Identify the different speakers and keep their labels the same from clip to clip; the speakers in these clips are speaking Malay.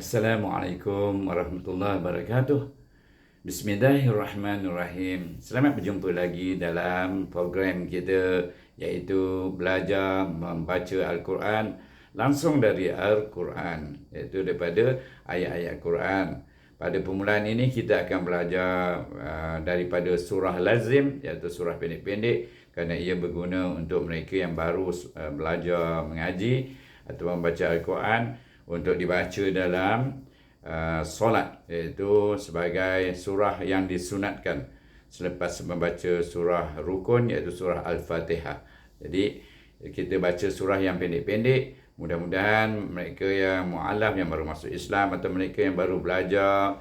Speaker 1: Assalamualaikum warahmatullahi wabarakatuh. Bismillahirrahmanirrahim. Selamat berjumpa lagi dalam program kita iaitu belajar membaca Al-Quran langsung dari Al-Quran, iaitu daripada ayat-ayat Quran. Pada permulaan ini kita akan belajar daripada surah lazim, iaitu surah pendek-pendek, kerana ia berguna untuk mereka yang baru belajar mengaji atau membaca Al-Quran untuk dibaca dalam solat, iaitu sebagai surah yang disunatkan selepas membaca surah rukun, iaitu surah Al-Fatihah. Jadi kita baca surah yang pendek-pendek. Mudah-mudahan mereka yang mu'alaf, yang baru masuk Islam, atau mereka yang baru belajar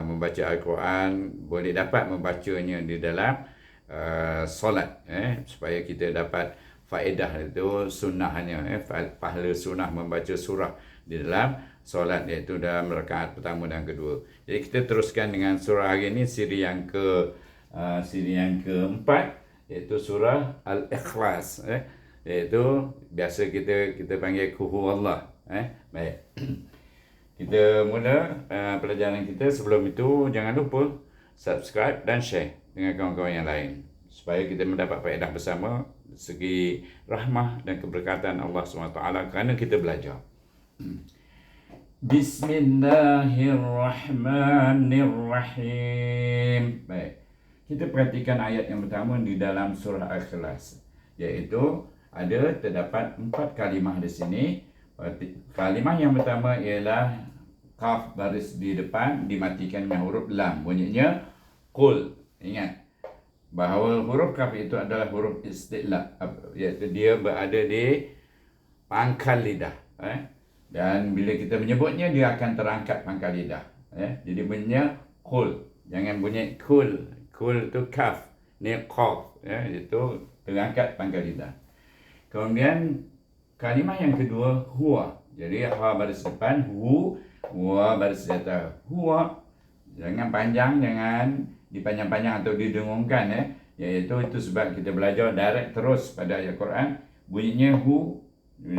Speaker 1: membaca Al-Quran boleh dapat membacanya di dalam solat, supaya kita dapat faedah itu sunnahnya, pahala sunnah membaca surah di dalam solat, iaitu dalam rakaat pertama dan kedua. Jadi kita teruskan dengan surah hari ini, siri yang keempat, iaitu surah Al-Ikhlas, iaitu biasa kita panggil Kuhu Allah. Baik. Kita mula pelajaran kita. Sebelum itu jangan lupa subscribe dan share dengan kawan-kawan yang lain, supaya kita mendapat faedah bersama segi rahmah dan keberkatan Allah SWT kerana kita belajar. Bismillahirrahmanirrahim. Baik. Kita perhatikan ayat yang pertama di dalam surah Al-Ikhlas, iaitu terdapat 4 kalimah di sini. Kalimah yang pertama ialah kaf baris di depan dimatikan dengan huruf lam, bunyinya qul. Ingat bahawa huruf kaf itu adalah huruf isti'la, iaitu dia berada di pangkal lidah, dan bila kita menyebutnya dia akan terangkat pangkal lidah, jadi bunyinya qul, jangan bunyi kul. Kul itu kaf, ni qaf, itu terangkat pangkal lidah. Kemudian kalimah yang kedua huwa, jadi ha baris depan, huwa baris di atas. Huwa jangan panjang, jangan dipanjang-panjang atau didengungkan, iaitu itu sebab kita belajar direct terus pada ayat Quran, bunyinya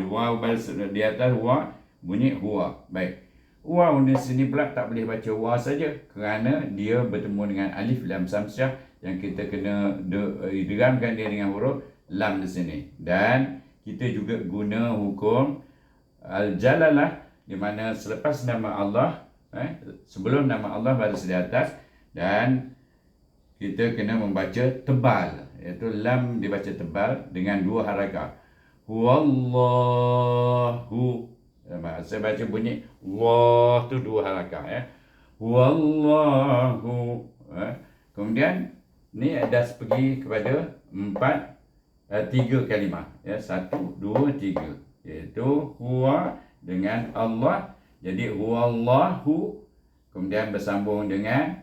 Speaker 1: waw baris di atas huwa, bunyi huwa. Baik. Waw di sini pula tak boleh baca waw saja, kerana dia bertemu dengan alif lam samsyah yang kita kena idghamkan dia dengan huruf lam di sini. Dan kita juga guna hukum al-jalalah, di mana selepas nama Allah, sebelum nama Allah baris di atas, dan kita kena membaca tebal, iaitu lam dibaca tebal dengan 2 harakah. Huwallahu, saya baca bunyi Allah tu 2 harakah, Huwallahu. Kemudian ni ada pergi kepada 3 kalimah, 1, 2, 3, iaitu huwa dengan Allah, jadi huwallahu. Kemudian bersambung dengan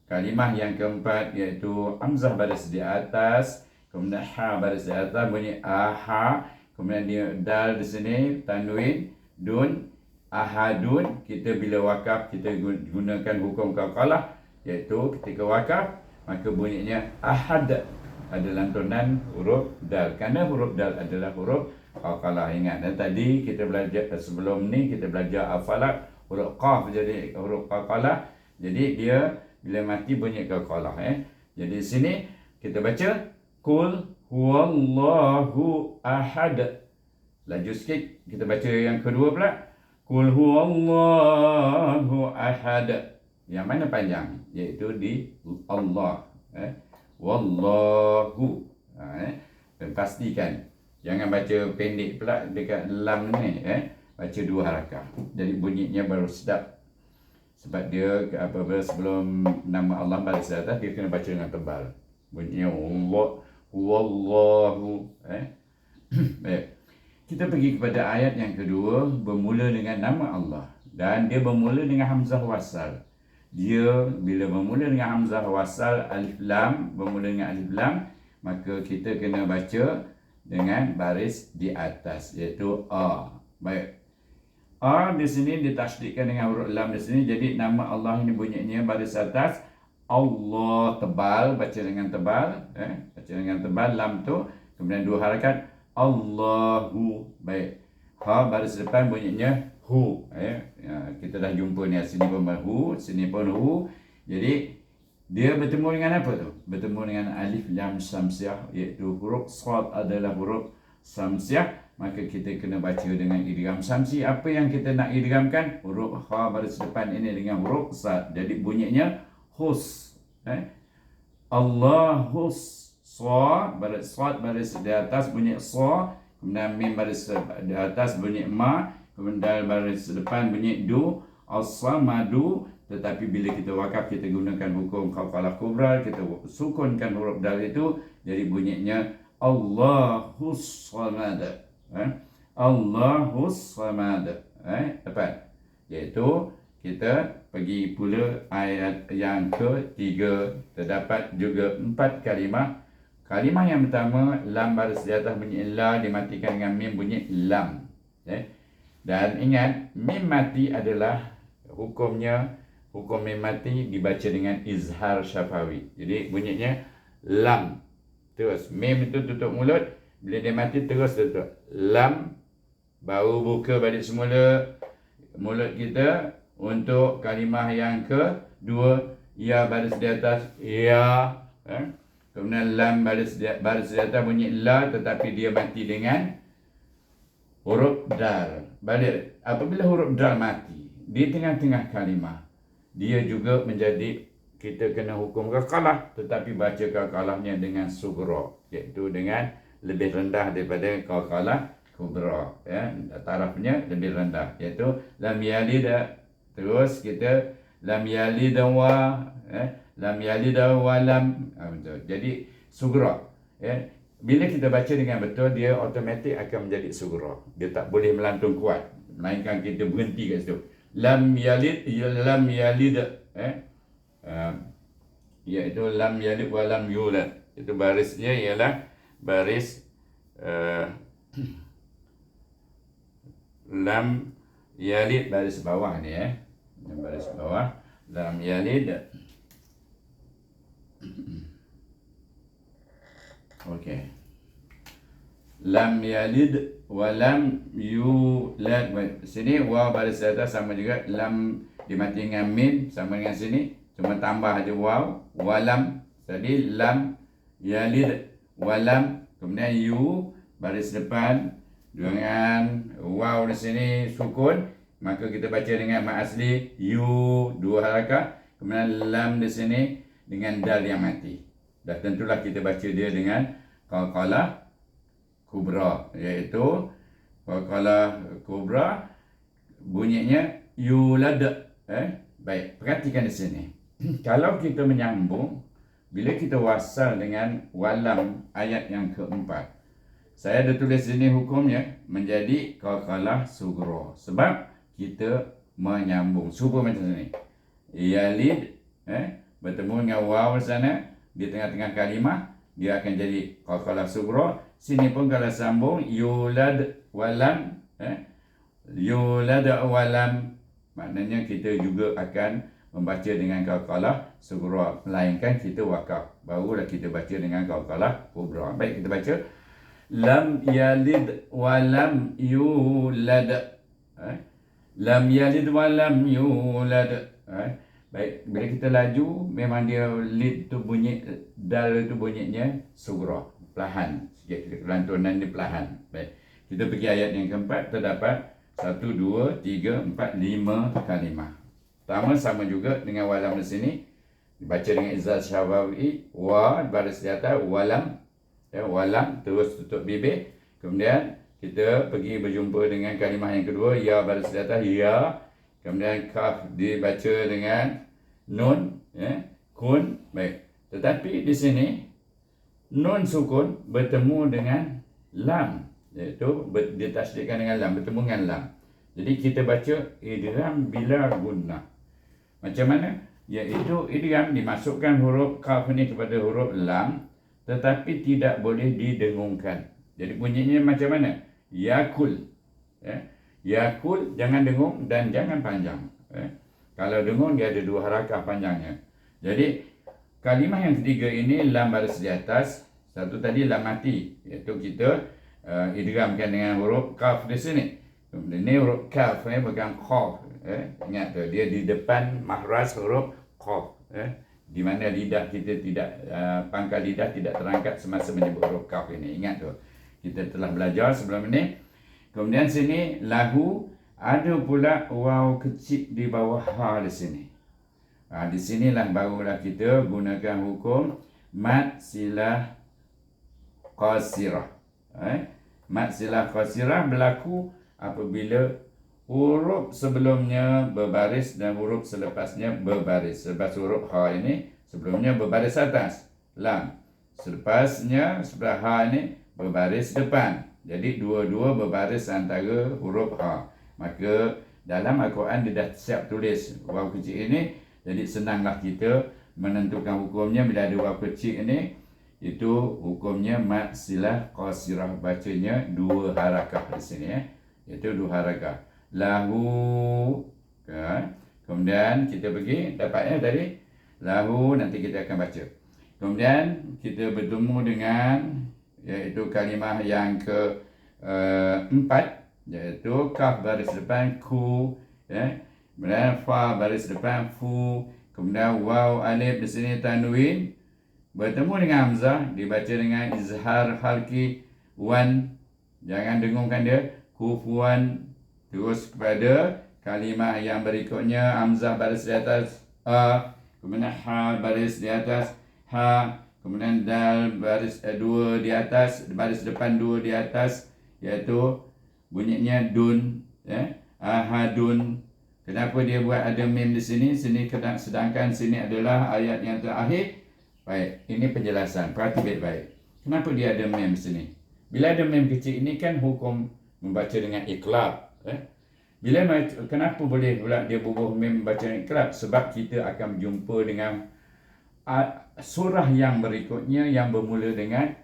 Speaker 1: kalimah yang keempat, iaitu hamzah baris di atas, kemudian ha baris di atas, bunyi aha. Kemudian dia dal di sini, tanwin, dun, ahadun. Kita bila wakaf kita gunakan hukum qalqalah, iaitu ketika wakaf maka bunyinya ahad, ada lantunan huruf dal, kerana huruf dal adalah huruf qalqalah. Ingat, dan tadi kita belajar, sebelum ni kita belajar al-falaq, huruf qaf jadi huruf qalqalah, jadi dia bila mati bunyi qalqalah. Jadi sini kita baca qul huwallahu ahad. Laju sikit kita baca yang kedua pula, qul huwallahu ahad. Yang mana panjang, iaitu di Allah, wallahu. Dan pastikan jangan baca pendek pula dekat lam ni, baca 2 harakah, jadi bunyinya baru sedap. Sebab dia apabila sebelum nama Allah baris di atas, dia kena baca dengan tebal, bunyinya Allah, wallahu. Baik. Kita pergi kepada ayat yang kedua, bermula dengan nama Allah, dan dia bermula dengan hamzah wasal. Dia bila bermula dengan hamzah wasal, alif lam, bermula dengan alif lam, maka kita kena baca dengan baris di atas, iaitu a. Baik. A di sini ditasydidkan dengan huruf lam di sini, jadi nama Allah ini bunyinya baris atas, Allah, tebal, baca dengan tebal, baca dengan tebal lam tu, kemudian 2 harakat, Allahu. Baik. Ha baris depan bunyinya hu. Kita kita dah jumpa ni, sini pun hu, sini pun hu. Jadi dia bertemu dengan apa tu? Bertemu dengan alif lam samsiah, iaitu huruf sad adalah huruf samsiah, maka kita kena baca dengan idgham samsi. Apa yang kita nak idghamkan? Huruf ha baris depan ini dengan huruf sad. Jadi bunyinya hus. Allahus, sa baris sad baris di atas bunyi sa, kemudian mim baris di atas bunyi ma, kemudian dal baris depan bunyi du, as-samadu. Tetapi bila kita wakaf, kita gunakan hukum qalqalah kubra, kita sukunkan huruf dal itu, jadi bunyinya Allahus samad. Allahus samad. Dapat? Iaitu kita pergi pula ayat yang ketiga. Terdapat juga 4 kalimah. Kalimah yang pertama, lam baris di atas bunyi la, dimatikan dengan mim bunyi lam. Dan ingat, mim mati adalah hukum mim mati dibaca dengan izhar syafawi. Jadi bunyinya lam. Terus mim itu tutup mulut, bila dia mati terus tutup. Lam, baru buka balik semula mulut kita untuk kalimah yang kedua. Ya baris di atas ya. Kemudian lam baris di atas bunyi la, tetapi dia mati dengan huruf dal. Balik. Apabila huruf dal mati di tengah-tengah kalimah, dia juga menjadi, kita kena hukum qalqalah, tetapi baca qalqalahnya dengan sughra, iaitu dengan lebih rendah daripada qalqalah kubra. Tarafnya lebih rendah, iaitu lam yalid. Terus kita lam yalid wa lam yalid wa lam. Jadi sughra. Bila kita baca dengan betul, dia automatik akan menjadi sughra. Dia tak boleh melantung kuat, melainkan kita berhenti kat situ. Lam yalid, lam yalid, iaitu lam yalid wa lam yulad. Itu barisnya ialah baris lam yalid, baris bawah ni. Baris bawah lam yalid. Okey. Lam yalid wa lam yulad. Sini wa baris atas sama juga, lam dimati dengan mim sama dengan sini, cuma tambah aja waw, walam. Jadi lam yalid walam, kemudian yu baris depan dengan waw di sini sukun, maka kita baca dengan mat asli yu 2 harakat, kemudian lam di sini dengan dal yang mati. Dah tentulah kita baca dia dengan qalqalah kubra, iaitu qalqalah kubra bunyinya yulad. Baik, perhatikan di sini. Kalau kita menyambung, bila kita wasal dengan walam ayat yang keempat, saya ada tulis sini hukumnya menjadi qalqalah sughra, sebab kita menyambung. Cuba macam ni. Yalid bertemu dengan waw sana di tengah-tengah kalimah, dia akan jadi qalqalah sughra. Sini pun kalau sambung yulad walam, yulad walam, maknanya kita juga akan membaca dengan qalqalah sughra, melainkan kita wakaf, barulah kita baca dengan qalqalah kubra. Baik, kita baca lam yalid walam yulad. Lam yalid walam yulad. Baik, bila kita laju, memang dia lid tu bunyi, dal tu bunyinya sughra, perlahan sikit, kelantunan ni perlahan. Baik, kita pergi ayat yang keempat. Terdapat 1, 2, 3, 4, 5 kalimah. Pertama sama juga dengan walam di sini, dibaca dengan izhar syafawi, wa baris di atas walam, walam terus tutup bibir. Kemudian kita pergi berjumpa dengan kalimah yang kedua, ya baris di atas ya, kemudian kaf dibaca dengan nun, kun. Baik, tetapi di sini nun sukun bertemu dengan lam, iaitu ditasydidkan dengan lam, bertemu dengan lam. Jadi kita baca idgham bila gunnah. Macam mana? Iaitu idgham dimasukkan huruf kaf ni kepada huruf lam, tetapi tidak boleh didengungkan. Jadi bunyinya macam mana? Yakul. Yakul, jangan dengung dan jangan panjang. Kalau dengung, dia ada 2 harakah panjangnya. Jadi kalimah yang ketiga ini lam baris di atas, satu tadi lam mati, iaitu kita idghamkan dengan huruf kaf di sini. Kemudian ini huruf kaf, bukan qaf. Ingat tu, dia di depan mahras huruf qaf. Di mana lidah kita tidak, pangkal lidah tidak terangkat semasa menyebut huruf qaf ini. Ingat tu. Kita telah belajar sebelum ini. Kemudian sini lahu, ada pula waw kecil di bawah ha di sini. Di sinilah barulah kita gunakan hukum mad silah qasirah. Mad silah qasirah berlaku apabila huruf sebelumnya berbaris dan huruf selepasnya berbaris. Selepas huruf ha ini sebelumnya berbaris atas, lam. Selepasnya sebelah ha ini berbaris depan. Jadi dua-dua berbaris antara huruf ha. Maka dalam Al-Quran dia dah siap tulis waw kecil ini. Jadi senanglah kita menentukan hukumnya bila ada waw kecil ini. Itu hukumnya mad silah qasirah, bacanya 2 harakah di sini Iaitu 2 harakah. Lahu, kemudian kita pergi dapatnya tadi lahu, nanti kita akan baca. Kemudian kita bertemu dengan iaitu kalimah yang ke 4, iaitu kaf baris depan ku, kemudian fa baris depan fu, kemudian waw alif di sini tanwin bertemu dengan hamzah, dibaca dengan izhar halki wan, jangan dengungkan dia, kufuan. Terus kepada kalimah yang berikutnya, hamzah baris di atas a, kemudian ha baris di atas ha, kemudian dal baris 2 di atas, baris depan 2 di atas, iaitu bunyinya dun, ahadun. Kenapa dia buat ada mem di sini? Sedangkan sini adalah ayat yang terakhir. Baik, ini penjelasan. Perhati baik-baik. Kenapa dia ada mem di sini? Bila ada mem kecil ini kan hukum membaca dengan iqlab. Kenapa boleh pula dia bubuh mem baca iqlab? Sebab kita akan berjumpa dengan surah yang berikutnya yang bermula dengan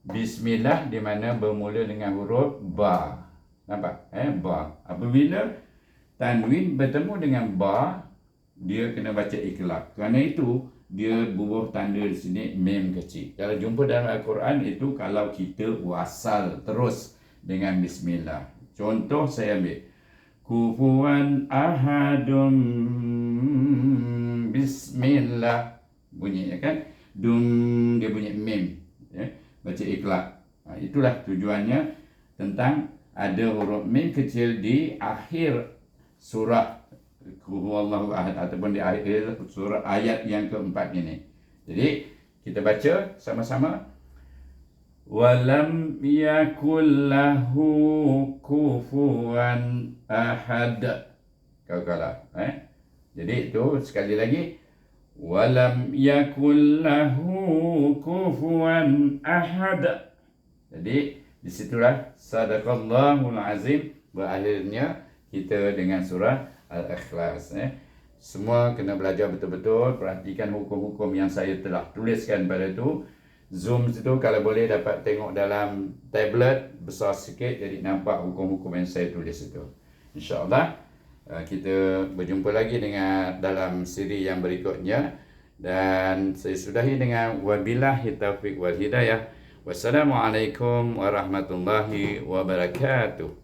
Speaker 1: bismillah, di mana bermula dengan huruf ba. Nampak? Ba. Apabila tanwin bertemu dengan ba, dia kena baca iqlab. Kerana itu dia bubuh tanda di sini mem kecil. Kalau jumpa dalam Al-Quran itu kalau kita wasal terus dengan bismillah. Contoh saya ambil kufuwan ahadum bismillah, bunyinya kan dum, dia bunyi mem, baca iqlab. Itulah tujuannya tentang ada huruf mem kecil di akhir surah Huwallahu ahad ataupun di akhir surah ayat yang keempat ini. Jadi kita baca sama-sama. Walam yakul lahu kufuwan ahad. Kau-kaulah. Jadi itu sekali lagi. Walam yakul lahu kufuwan ahad. Jadi disitulah sadaqallahul azim. Berakhirnya kita dengan surah Al-Ikhlas. Semua kena belajar betul-betul. Perhatikan hukum-hukum yang saya telah tuliskan pada itu. Zoom itu kalau boleh dapat tengok dalam tablet besar sikit, jadi nampak hukum-hukum yang saya tulis itu. InsyaAllah kita berjumpa lagi dengan dalam siri yang berikutnya. Dan saya sudahi dengan wabillahi taufiq wal hidayah. Wassalamualaikum warahmatullahi wabarakatuh.